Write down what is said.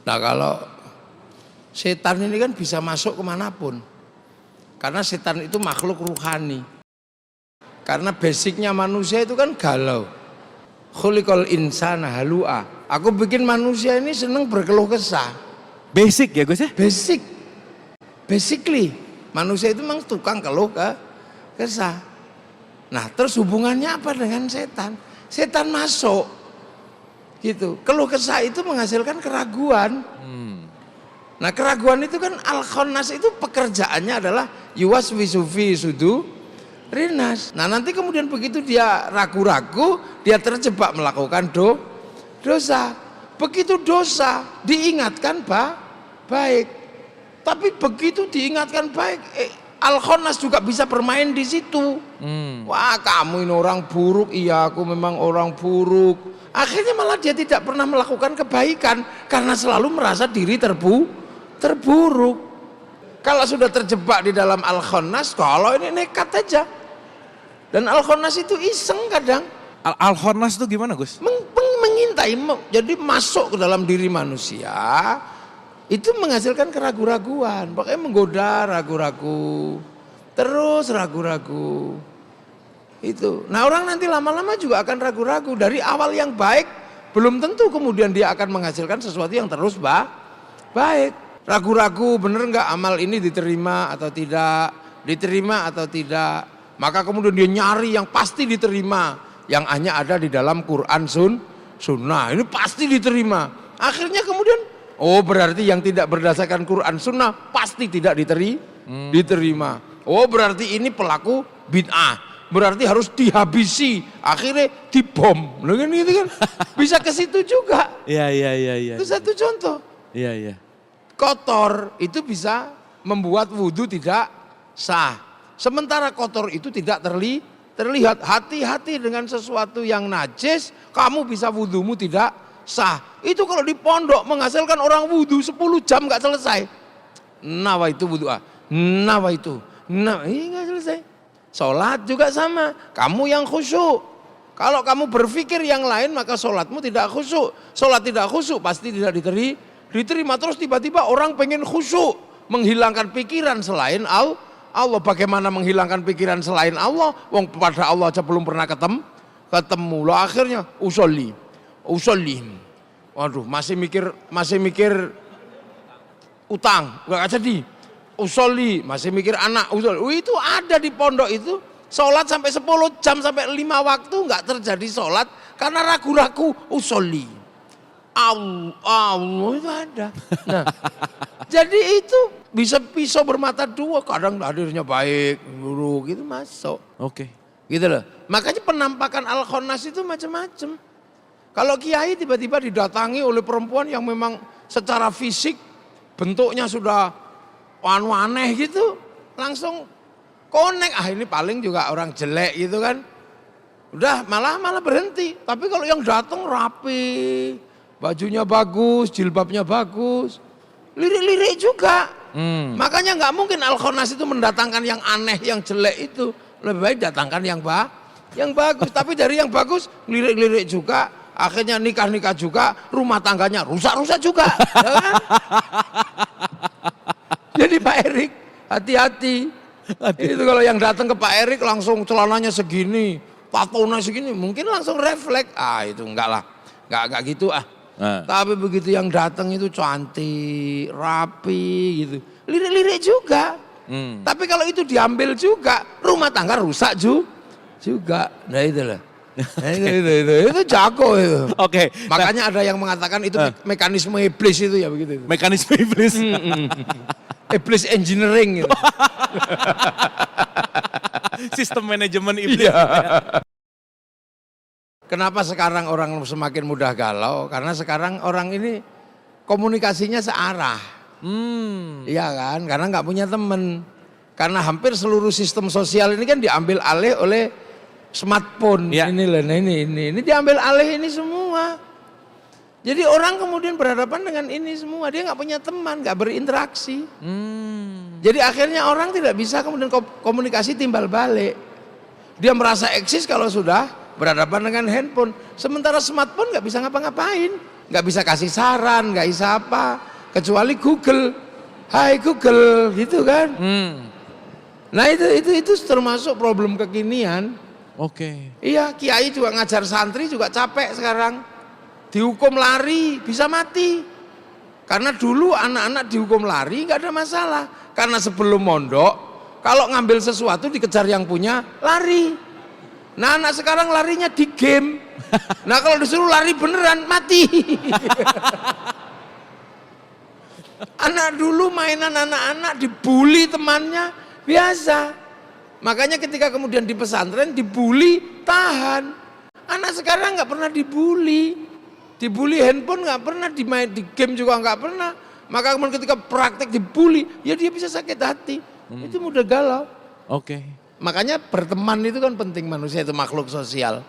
Nah kalau setan ini kan bisa masuk kemanapun. Karena setan itu makhluk ruhani. Karena basicnya manusia itu kan galau. Khuliqal insana halu'a. Aku bikin manusia ini seneng berkeluh kesah. Basic ya Gus ya? Basically manusia itu memang tukang keluh kesah. Nah terus hubungannya apa dengan setan? Setan masuk gitu. Keluh kesah itu menghasilkan keraguan. Nah keraguan itu kan al-khannas itu pekerjaannya adalah yuwaswisu fi sudurinas. Nah nanti kemudian begitu dia ragu-ragu, dia terjebak melakukan dosa. Begitu dosa diingatkan baik. Tapi begitu diingatkan baik, al-khannas juga bisa bermain di situ. Wah kamu ini orang buruk, iya aku memang orang buruk. Akhirnya malah dia tidak pernah melakukan kebaikan karena selalu merasa diri terburuk. Kalau sudah terjebak di dalam al-khannas, kalau ini nekat aja. Dan al-khannas itu iseng kadang. Al-khannas itu gimana Gus? Mengintai, jadi masuk ke dalam diri manusia. Itu menghasilkan keraguan-raguan, pokoknya menggoda ragu-ragu, terus ragu-ragu. Itu. Nah orang nanti lama-lama juga akan ragu-ragu. Dari awal yang baik, belum tentu kemudian dia akan menghasilkan sesuatu yang terus baik. Ragu-ragu bener nggak amal ini diterima atau tidak. Maka kemudian dia nyari yang pasti diterima, yang hanya ada di dalam Quran Sunnah. Ini pasti diterima. Akhirnya kemudian, oh berarti yang tidak berdasarkan Quran Sunnah pasti tidak diterima. Oh berarti ini pelaku bid'ah. Berarti harus dihabisi, akhirnya dibom, gitu kan? Bisa ke situ juga. Iya. Itu satu contoh. Iya. Kotor itu bisa membuat wudhu tidak sah. Sementara kotor itu tidak terlihat. Hati-hati dengan sesuatu yang najis, kamu bisa wudhumu tidak sah. Itu kalau di pondok menghasilkan orang wudhu 10 jam nggak selesai. Nawa itu wudhu, nawa itu, nggak selesai. Sholat juga sama, kamu yang khusyuk. Kalau kamu berpikir yang lain maka sholatmu tidak khusyuk. Sholat tidak khusyuk pasti tidak diterima. Terus tiba-tiba orang pengen khusyuk, menghilangkan pikiran selain Allah. Bagaimana menghilangkan pikiran selain Allah? Wong pada Allah aja belum pernah ketemu. Loh akhirnya usolli. Waduh masih mikir utang, nggak jadi. Usolli, masih mikir anak, usolli. Itu ada di pondok itu, sholat sampai 10 jam, sampai 5 waktu nggak terjadi sholat, karena ragu-ragu usolli. Allah itu ada. Nah, jadi itu bisa pisau bermata dua, kadang hadirnya baik, buruk, gitu masuk. Oke. Gitu loh, makanya penampakan al-khannas itu macam-macam. Kalau kiai tiba-tiba didatangi oleh perempuan yang memang secara fisik, bentuknya sudah aneh gitu, langsung connect, ini paling juga orang jelek gitu kan. Udah malah berhenti. Tapi kalau yang datang rapi, bajunya bagus, jilbabnya bagus, lirik-lirik juga. Makanya nggak mungkin al-khannas itu mendatangkan yang aneh, yang jelek itu. Lebih baik datangkan yang bagus. Tapi dari yang bagus, lirik-lirik juga. Akhirnya nikah-nikah juga, rumah tangganya rusak-rusak juga. Ya kan? Jadi Pak Erik, hati-hati. Itu kalau yang datang ke Pak Erik langsung celananya segini, tatonya segini, mungkin langsung refleks. Itu enggak lah, enggak gitu . Tapi begitu yang datang itu cantik, rapi gitu, lirik-lirik juga. Tapi kalau itu diambil juga, rumah tangga rusak juga. Nah itulah. Itu jago itu. Oke. Makanya ada yang mengatakan itu mekanisme iblis itu ya begitu. Mekanisme iblis. Iblis engineering gitu. Sistem manajemen iblis. Kenapa sekarang orang semakin mudah galau? Karena sekarang orang ini komunikasinya searah. Iya kan? Karena nggak punya teman. Karena hampir seluruh sistem sosial ini kan diambil alih oleh smartphone. Ini diambil alih ini semua. Jadi orang kemudian berhadapan dengan ini semua, dia nggak punya teman, nggak berinteraksi. Jadi akhirnya orang tidak bisa kemudian komunikasi timbal balik. Dia merasa eksis kalau sudah berhadapan dengan handphone. Sementara smartphone nggak bisa ngapa-ngapain. nggak bisa kasih saran, nggak bisa apa, kecuali Google. Hai Google, gitu kan? Nah itu termasuk problem kekinian. Oke. Iya, kiai juga ngajar santri juga capek sekarang. Dihukum lari bisa mati. Karena dulu anak-anak dihukum lari nggak ada masalah. Karena sebelum mondok, kalau ngambil sesuatu dikejar yang punya, lari. Nah anak sekarang larinya di game. Nah kalau disuruh lari beneran, mati. Anak dulu mainan anak-anak dibully temannya, biasa. Makanya ketika kemudian di pesantren dibully, tahan. Anak sekarang nggak pernah dibully. Dibully handphone nggak pernah, di game juga nggak pernah. Maka kemudian ketika praktek dibully, ya dia bisa sakit hati. Itu mudah galau. Oke. Makanya berteman itu kan penting, manusia itu makhluk sosial.